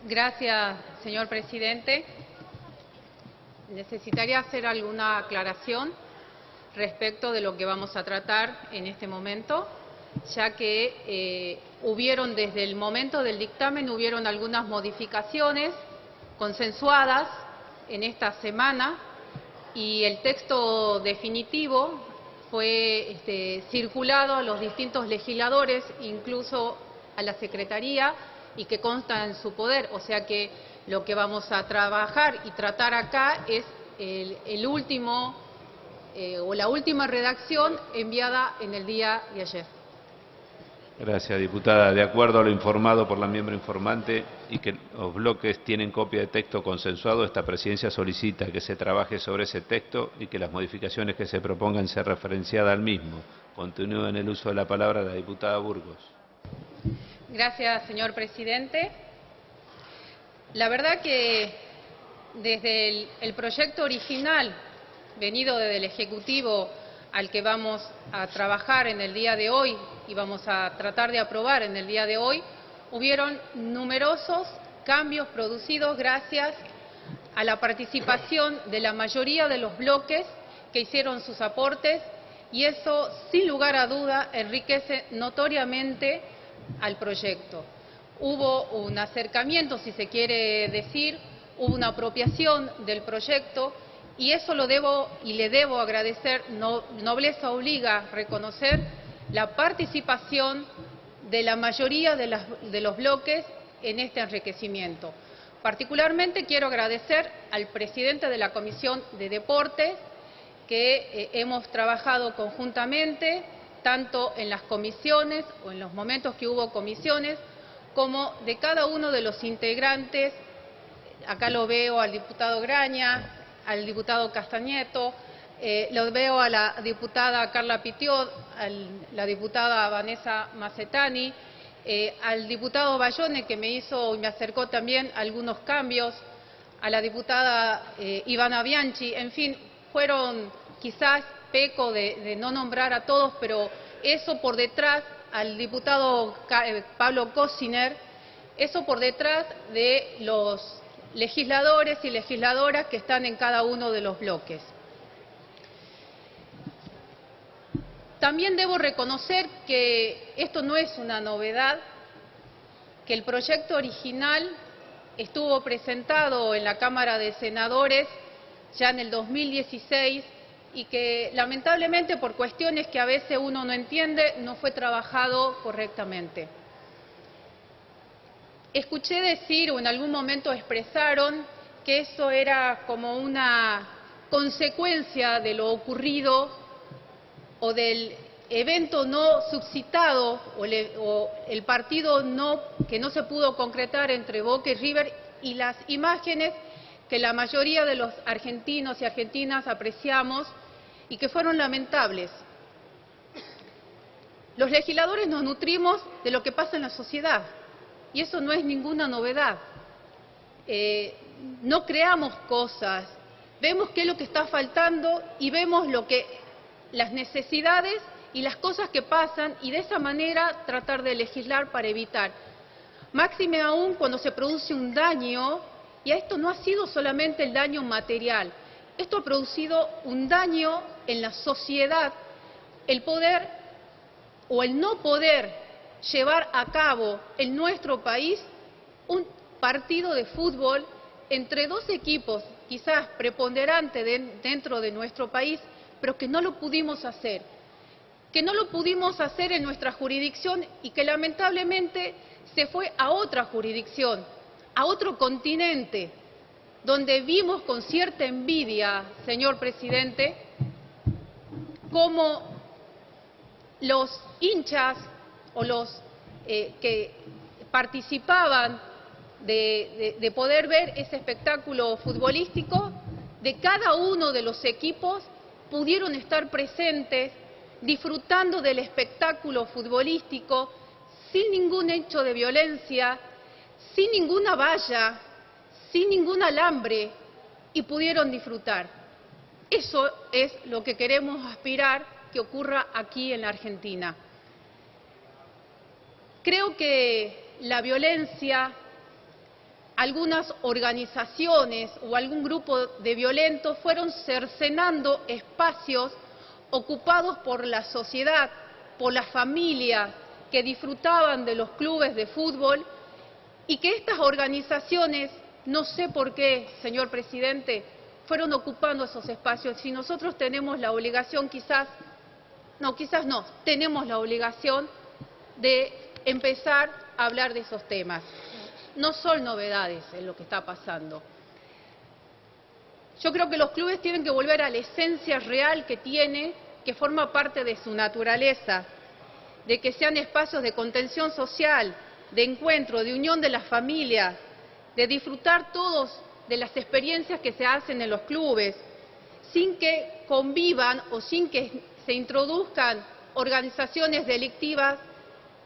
Gracias, señor presidente. Necesitaría hacer alguna aclaración respecto de lo que vamos a tratar en este momento, ya que hubieron desde el momento del dictamen algunas modificaciones consensuadas en esta semana y el texto definitivo fue circulado a los distintos legisladores, incluso a la Secretaría, y que consta en su poder. O sea que lo que vamos a trabajar y tratar acá es el último o la última redacción enviada en el día de ayer. Gracias, diputada. De acuerdo a lo informado por la miembro informante y que los bloques tienen copia de texto consensuado, esta presidencia solicita que se trabaje sobre ese texto y que las modificaciones que se propongan sean referenciadas al mismo. Continúa en el uso de la palabra la diputada Burgos. Gracias, señor presidente. La verdad que desde el proyecto original venido desde el Ejecutivo al que vamos a trabajar en el día de hoy y vamos a tratar de aprobar en el día de hoy, hubieron numerosos cambios producidos gracias a la participación de la mayoría de los bloques que hicieron sus aportes, y eso, sin lugar a duda, enriquece notoriamente al proyecto. Hubo un acercamiento, si se quiere decir, hubo una apropiación del proyecto, y eso lo debo y le debo agradecer. Nobleza obliga a reconocer la participación de la mayoría de los bloques en este enriquecimiento. Particularmente quiero agradecer al presidente de la Comisión de Deportes, que hemos trabajado conjuntamente, tanto en las comisiones o en los momentos que hubo comisiones, como de cada uno de los integrantes. Acá lo veo al diputado Graña, al diputado Castañeto, lo veo a la diputada Carla Pitiot, a la diputada Vanessa Macetani, al diputado Bayone, que me acercó también algunos cambios, a la diputada Ivana Bianchi. En fin, fueron, quizás peco de no nombrar a todos, pero eso por detrás, al diputado Pablo Cosiner, eso por detrás de los legisladores y legisladoras que están en cada uno de los bloques. También debo reconocer que esto no es una novedad, que el proyecto original estuvo presentado en la Cámara de Senadores ya en el 2016 y que lamentablemente por cuestiones que a veces uno no entiende no fue trabajado correctamente. Escuché decir, o en algún momento expresaron, que eso era como una consecuencia de lo ocurrido o del evento no suscitado o el partido que no se pudo concretar entre Boca y River, y las imágenes que la mayoría de los argentinos y argentinas apreciamos y que fueron lamentables. Los legisladores nos nutrimos de lo que pasa en la sociedad. Y eso no es ninguna novedad. No creamos cosas, vemos qué es lo que está faltando y vemos las necesidades y las cosas que pasan, y de esa manera tratar de legislar para evitar. Máxime aún cuando se produce un daño, y a esto no ha sido solamente el daño material, esto ha producido un daño en la sociedad, el poder o el no poder llevar a cabo en nuestro país un partido de fútbol entre dos equipos quizás preponderantes dentro de nuestro país, pero que no lo pudimos hacer, en nuestra jurisdicción, y que lamentablemente se fue a otra jurisdicción, a otro continente, donde vimos con cierta envidia, señor presidente, cómo los hinchas o los que participaban de poder ver ese espectáculo futbolístico de cada uno de los equipos pudieron estar presentes, disfrutando del espectáculo futbolístico sin ningún hecho de violencia, sin ninguna valla, sin ningún alambre, y pudieron disfrutar. Eso es lo que queremos aspirar que ocurra aquí en la Argentina. Creo que la violencia algunas organizaciones o algún grupo de violentos fueron cercenando espacios ocupados por la sociedad, por las familias que disfrutaban de los clubes de fútbol, y que estas organizaciones, no sé por qué, señor presidente, fueron ocupando esos espacios. Y nosotros tenemos la obligación, tenemos la obligación de empezar a hablar de esos temas. No son novedades en lo que está pasando. Yo creo que los clubes tienen que volver a la esencia real que tiene, que forma parte de su naturaleza, de que sean espacios de contención social, de encuentro, de unión de las familias, de disfrutar todos de las experiencias que se hacen en los clubes, sin que convivan o sin que se introduzcan organizaciones delictivas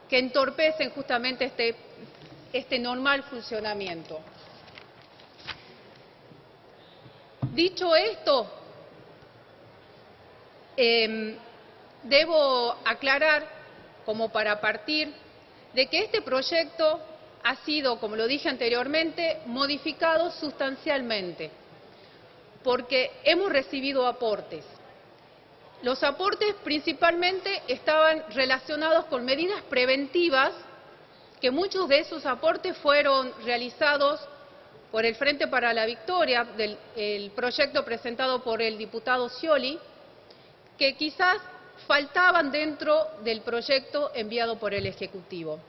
que entorpecen justamente este normal funcionamiento. Dicho esto, debo aclarar, como para partir, de que este proyecto ha sido, como lo dije anteriormente, modificado sustancialmente, porque hemos recibido aportes. Los aportes principalmente estaban relacionados con medidas preventivas, que muchos de esos aportes fueron realizados por el Frente para la Victoria, el proyecto presentado por el diputado Scioli, que quizás faltaban dentro del proyecto enviado por el Ejecutivo.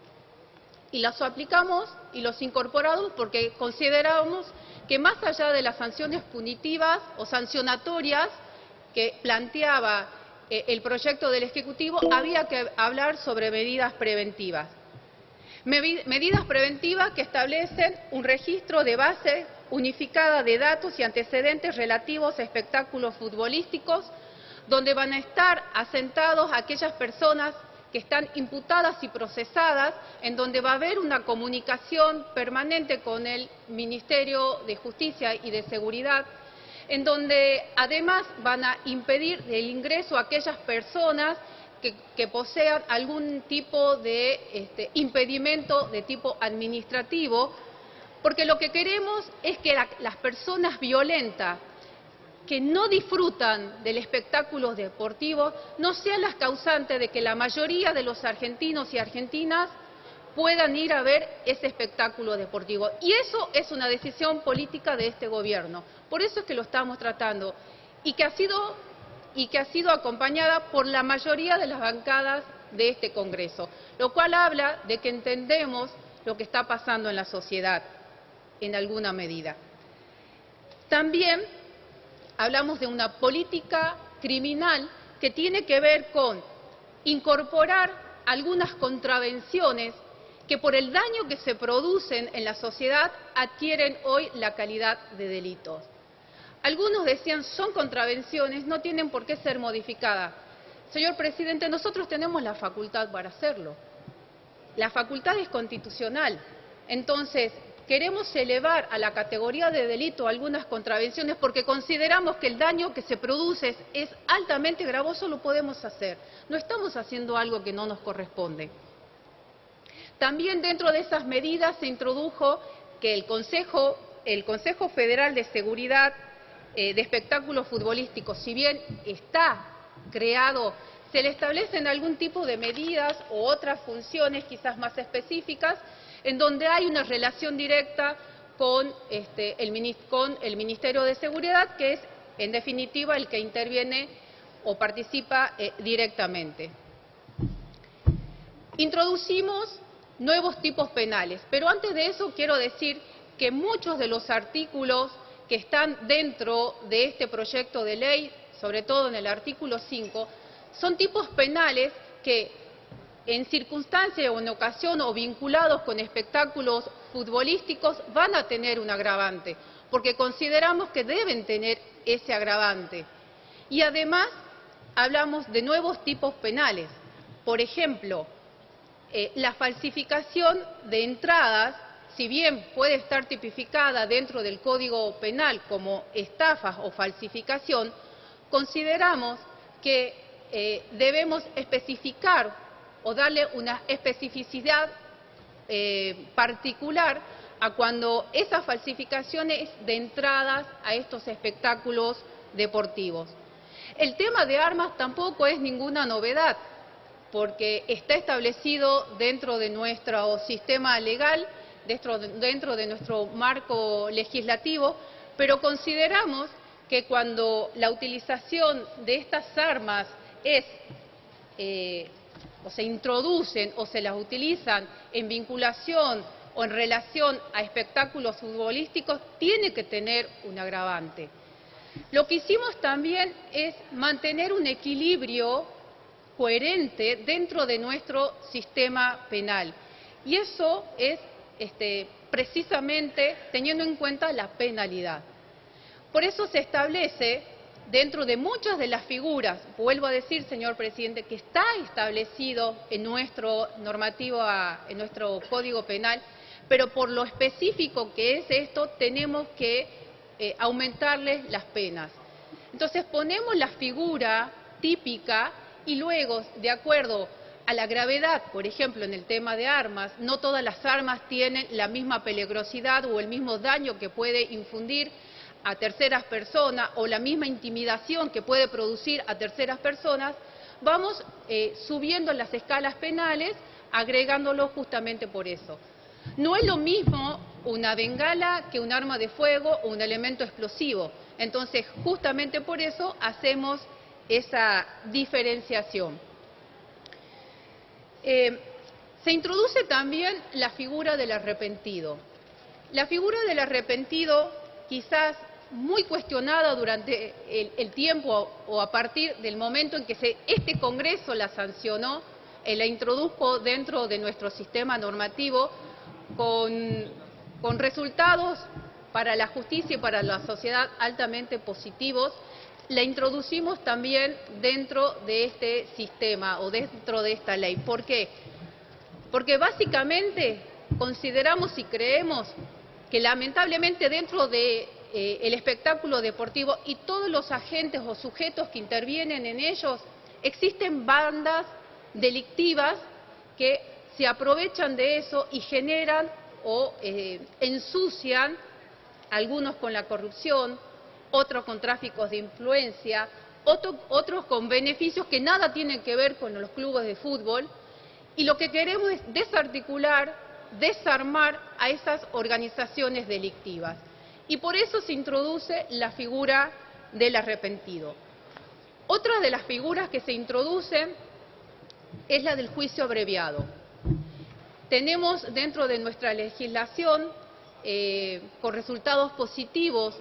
Y los aplicamos y los incorporamos porque consideramos que más allá de las sanciones punitivas o sancionatorias que planteaba el proyecto del Ejecutivo, había que hablar sobre medidas preventivas. Medidas preventivas que establecen un registro de base unificada de datos y antecedentes relativos a espectáculos futbolísticos, donde van a estar asentados aquellas personas que están imputadas y procesadas, en donde va a haber una comunicación permanente con el Ministerio de Justicia y de Seguridad, en donde además van a impedir el ingreso a aquellas personas que posean algún tipo de impedimento de tipo administrativo, porque lo que queremos es que las personas violentas que no disfrutan del espectáculo deportivo no sean las causantes de que la mayoría de los argentinos y argentinas puedan ir a ver ese espectáculo deportivo. Y eso es una decisión política de este gobierno. Por eso es que lo estamos tratando y que ha sido acompañada por la mayoría de las bancadas de este Congreso, lo cual habla de que entendemos lo que está pasando en la sociedad en alguna medida. También hablamos de una política criminal que tiene que ver con incorporar algunas contravenciones que por el daño que se producen en la sociedad adquieren hoy la calidad de delitos. Algunos decían, son contravenciones, no tienen por qué ser modificadas. Señor presidente, nosotros tenemos la facultad para hacerlo. La facultad es constitucional. Entonces, queremos elevar a la categoría de delito algunas contravenciones porque consideramos que el daño que se produce es altamente gravoso, lo podemos hacer. No estamos haciendo algo que no nos corresponde. También dentro de esas medidas se introdujo que el Consejo Federal de Seguridad de Espectáculos Futbolísticos, si bien está creado, se le establecen algún tipo de medidas o otras funciones quizás más específicas en donde hay una relación directa con el Ministerio de Seguridad, que es en definitiva el que interviene o participa directamente. Introducimos nuevos tipos penales, pero antes de eso quiero decir que muchos de los artículos que están dentro de este proyecto de ley, sobre todo en el artículo 5, son tipos penales que en circunstancias o en ocasión o vinculados con espectáculos futbolísticos van a tener un agravante, porque consideramos que deben tener ese agravante. Y además hablamos de nuevos tipos penales. Por ejemplo, la falsificación de entradas, si bien puede estar tipificada dentro del Código Penal como estafa o falsificación, consideramos que debemos especificar o darle una especificidad particular a cuando esas falsificaciones de entradas a estos espectáculos deportivos. El tema de armas tampoco es ninguna novedad, porque está establecido dentro de nuestro sistema legal, dentro de nuestro marco legislativo, pero consideramos que cuando la utilización de estas armas o se introducen o se las utilizan en vinculación o en relación a espectáculos futbolísticos, tiene que tener un agravante. Lo que hicimos también es mantener un equilibrio coherente dentro de nuestro sistema penal. Y eso es precisamente teniendo en cuenta la penalidad. Por eso se establece, dentro de muchas de las figuras, vuelvo a decir, señor presidente, que está establecido en nuestro en nuestro Código Penal, pero por lo específico que es esto, tenemos que aumentarles las penas. Entonces ponemos la figura típica y luego, de acuerdo a la gravedad, por ejemplo, en el tema de armas, no todas las armas tienen la misma peligrosidad o el mismo daño que puede infundir a terceras personas o la misma intimidación que puede producir a terceras personas, vamos subiendo las escalas penales, agregándolo justamente por eso. No es lo mismo una bengala que un arma de fuego o un elemento explosivo. Entonces, justamente por eso hacemos esa diferenciación. Se introduce también la figura del arrepentido. La figura del arrepentido, quizás muy cuestionada durante el tiempo o a partir del momento en que este Congreso la sancionó, la introdujo dentro de nuestro sistema normativo con resultados para la justicia y para la sociedad altamente positivos, la introducimos también dentro de este sistema o dentro de esta ley. ¿Por qué? Porque básicamente consideramos y creemos que lamentablemente dentro de el espectáculo deportivo y todos los agentes o sujetos que intervienen en ellos, existen bandas delictivas que se aprovechan de eso y generan o ensucian, algunos con la corrupción, otros con tráficos de influencia, otros con beneficios que nada tienen que ver con los clubes de fútbol, y lo que queremos es desarticular, desarmar a esas organizaciones delictivas. Y por eso se introduce la figura del arrepentido. Otra de las figuras que se introducen es la del juicio abreviado. Tenemos dentro de nuestra legislación, con resultados positivos,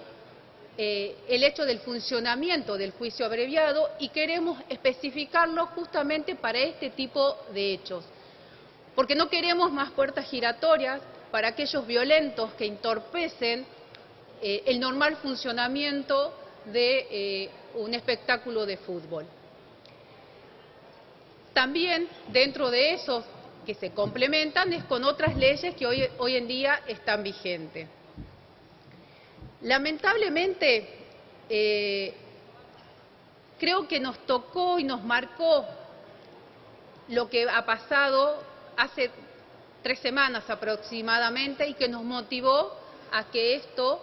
el hecho del funcionamiento del juicio abreviado y queremos especificarlo justamente para este tipo de hechos. Porque no queremos más puertas giratorias para aquellos violentos que entorpecen el normal funcionamiento de un espectáculo de fútbol. También dentro de esos que se complementan es con otras leyes que hoy en día están vigentes. Lamentablemente, creo que nos tocó y nos marcó lo que ha pasado hace 3 semanas aproximadamente y que nos motivó a que esto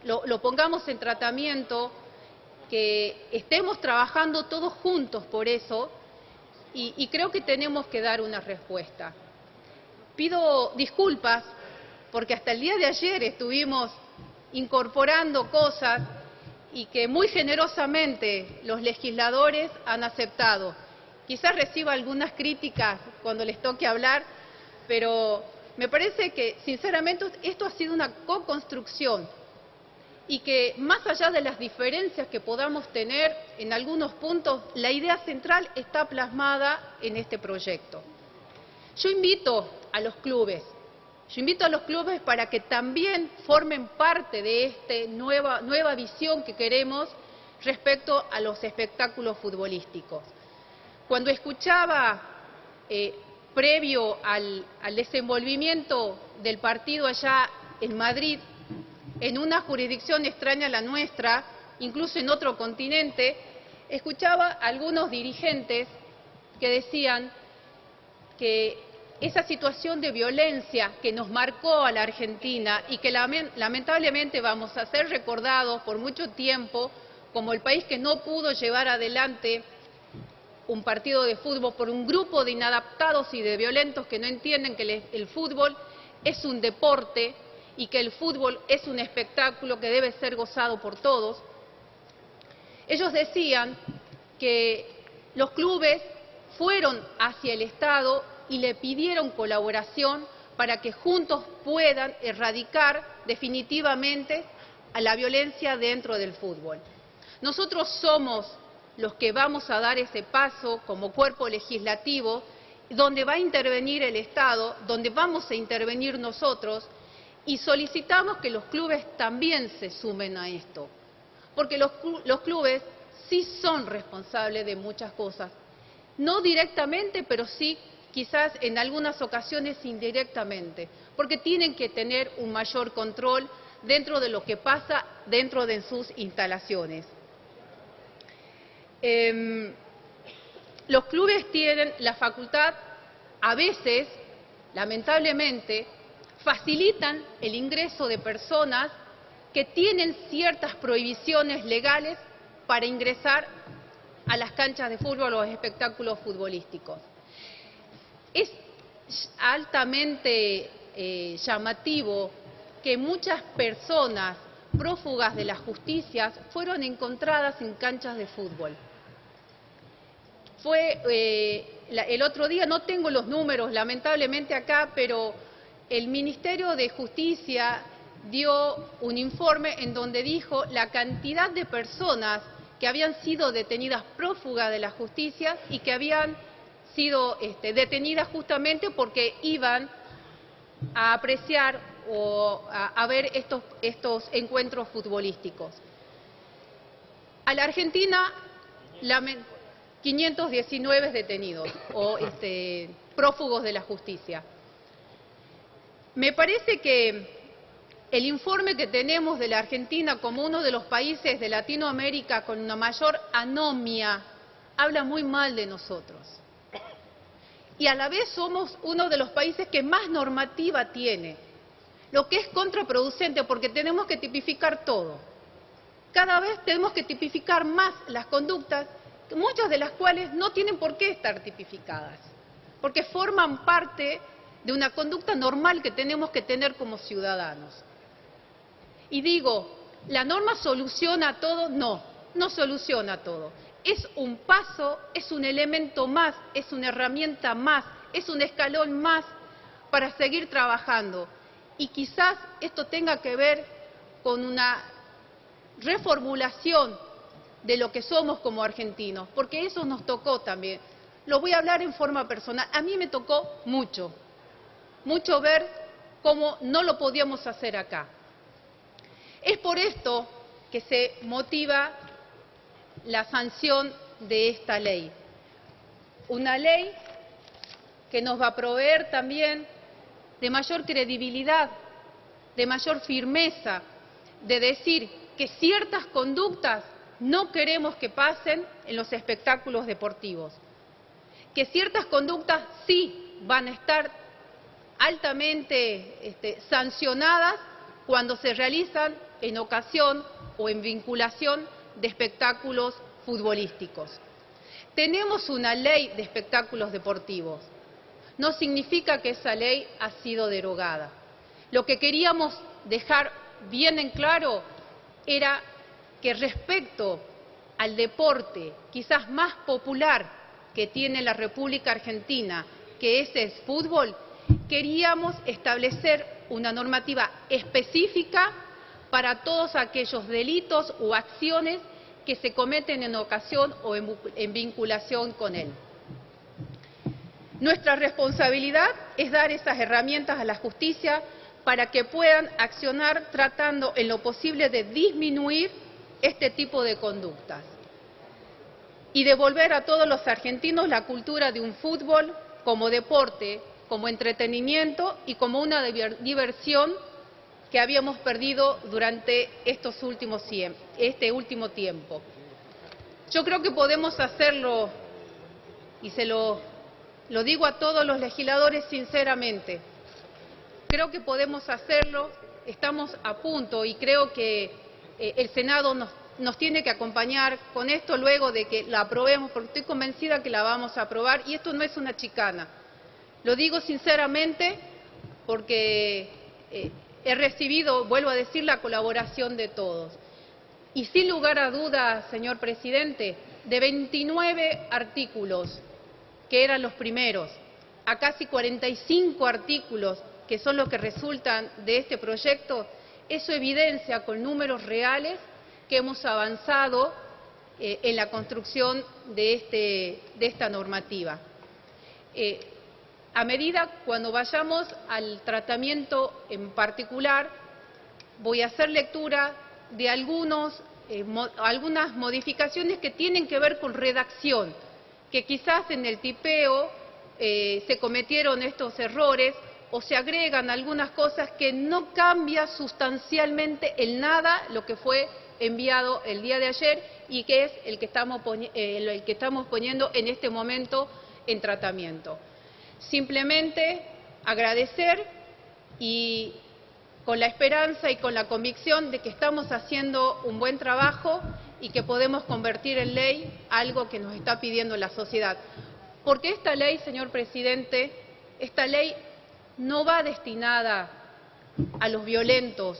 lo pongamos en tratamiento, que estemos trabajando todos juntos por eso y creo que tenemos que dar una respuesta. Pido disculpas porque hasta el día de ayer estuvimos incorporando cosas y que muy generosamente los legisladores han aceptado. Quizás reciba algunas críticas cuando les toque hablar, pero me parece que sinceramente esto ha sido una co-construcción y que más allá de las diferencias que podamos tener en algunos puntos, la idea central está plasmada en este proyecto. Yo invito a los clubes para que también formen parte de esta nueva visión que queremos respecto a los espectáculos futbolísticos. Cuando escuchaba, previo al desenvolvimiento del partido allá en Madrid, en una jurisdicción extraña a la nuestra, incluso en otro continente, escuchaba a algunos dirigentes que decían que esa situación de violencia que nos marcó a la Argentina y que lamentablemente vamos a ser recordados por mucho tiempo como el país que no pudo llevar adelante un partido de fútbol por un grupo de inadaptados y de violentos que no entienden que el fútbol es un deporte y que el fútbol es un espectáculo que debe ser gozado por todos. Ellos decían que los clubes fueron hacia el Estado y le pidieron colaboración para que juntos puedan erradicar definitivamente a la violencia dentro del fútbol. Nosotros somos los que vamos a dar ese paso como cuerpo legislativo, donde va a intervenir el Estado, donde vamos a intervenir nosotros, y solicitamos que los clubes también se sumen a esto, porque los clubes sí son responsables de muchas cosas, no directamente, pero sí quizás en algunas ocasiones indirectamente, porque tienen que tener un mayor control dentro de lo que pasa dentro de sus instalaciones. Los clubes tienen la facultad, a veces, lamentablemente, facilitan el ingreso de personas que tienen ciertas prohibiciones legales para ingresar a las canchas de fútbol o a los espectáculos futbolísticos. Es altamente llamativo que muchas personas prófugas de la justicia fueron encontradas en canchas de fútbol. El otro día, no tengo los números lamentablemente acá, pero el Ministerio de Justicia dio un informe en donde dijo la cantidad de personas que habían sido detenidas prófugas de la justicia y que habían sido detenidas justamente porque iban a apreciar o a ver estos encuentros futbolísticos. A la Argentina, 519 detenidos o prófugos de la justicia. Me parece que el informe que tenemos de la Argentina como uno de los países de Latinoamérica con una mayor anomia habla muy mal de nosotros. Y a la vez somos uno de los países que más normativa tiene, lo que es contraproducente porque tenemos que tipificar todo. Cada vez tenemos que tipificar más las conductas, muchas de las cuales no tienen por qué estar tipificadas, porque forman parte de una conducta normal que tenemos que tener como ciudadanos. Y digo, ¿la norma soluciona todo? No, no soluciona todo. Es un paso, es un elemento más, es una herramienta más, es un escalón más para seguir trabajando. Y quizás esto tenga que ver con una reformulación de lo que somos como argentinos, porque eso nos tocó también. Lo voy a hablar en forma personal. A mí me tocó mucho ver cómo no lo podíamos hacer acá. Es por esto que se motiva la sanción de esta ley. Una ley que nos va a proveer también de mayor credibilidad, de mayor firmeza, de decir que ciertas conductas no queremos que pasen en los espectáculos deportivos, que ciertas conductas sí van a estar altamente sancionadas cuando se realizan en ocasión o en vinculación de espectáculos futbolísticos. Tenemos una ley de espectáculos deportivos. No significa que esa ley ha sido derogada. Lo que queríamos dejar bien en claro era que respecto al deporte quizás más popular que tiene la República Argentina, que ese es fútbol, queríamos establecer una normativa específica para todos aquellos delitos o acciones que se cometen en ocasión o en vinculación con él. Nuestra responsabilidad es dar esas herramientas a la justicia para que puedan accionar tratando en lo posible de disminuir este tipo de conductas y devolver a todos los argentinos la cultura de un fútbol como deporte, como entretenimiento y como una diversión que habíamos perdido durante este último tiempo. Yo creo que podemos hacerlo, y se lo lo digo a todos los legisladores sinceramente, creo que podemos hacerlo, estamos a punto y creo que el Senado nos tiene que acompañar con esto luego de que la aprobemos, porque estoy convencida que la vamos a aprobar y esto no es una chicana. Lo digo sinceramente porque he recibido, vuelvo a decir, la colaboración de todos. Y sin lugar a dudas, señor presidente, de 29 artículos, que eran los primeros, a casi 45 artículos, que son los que resultan de este proyecto, eso evidencia con números reales que hemos avanzado en la construcción de esta normativa. A medida, cuando vayamos al tratamiento en particular, voy a hacer lectura de algunas modificaciones que tienen que ver con redacción, que quizás en el tipeo se cometieron estos errores o se agregan algunas cosas que no cambia sustancialmente en nada lo que fue enviado el día de ayer y que es el que estamos poniendo en este momento en tratamiento. Simplemente agradecer y con la esperanza y con la convicción de que estamos haciendo un buen trabajo y que podemos convertir en ley algo que nos está pidiendo la sociedad. Porque esta ley, señor presidente, esta ley no va destinada a los violentos.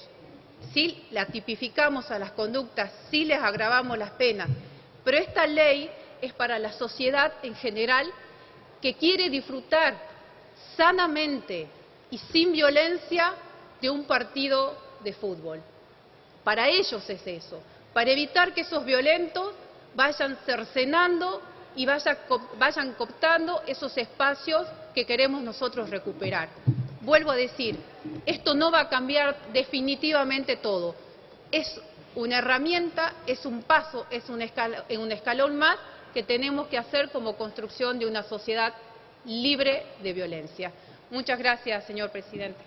Sí la tipificamos a las conductas, sí les agravamos las penas, pero esta ley es para la sociedad en general que quiere disfrutar sanamente y sin violencia de un partido de fútbol. Para ellos es eso, para evitar que esos violentos vayan cercenando y vayan cooptando esos espacios que queremos nosotros recuperar. Vuelvo a decir, esto no va a cambiar definitivamente todo. Es una herramienta, es un paso, es un escalón más que tenemos que hacer como construcción de una sociedad libre de violencia. Muchas gracias, señor presidente.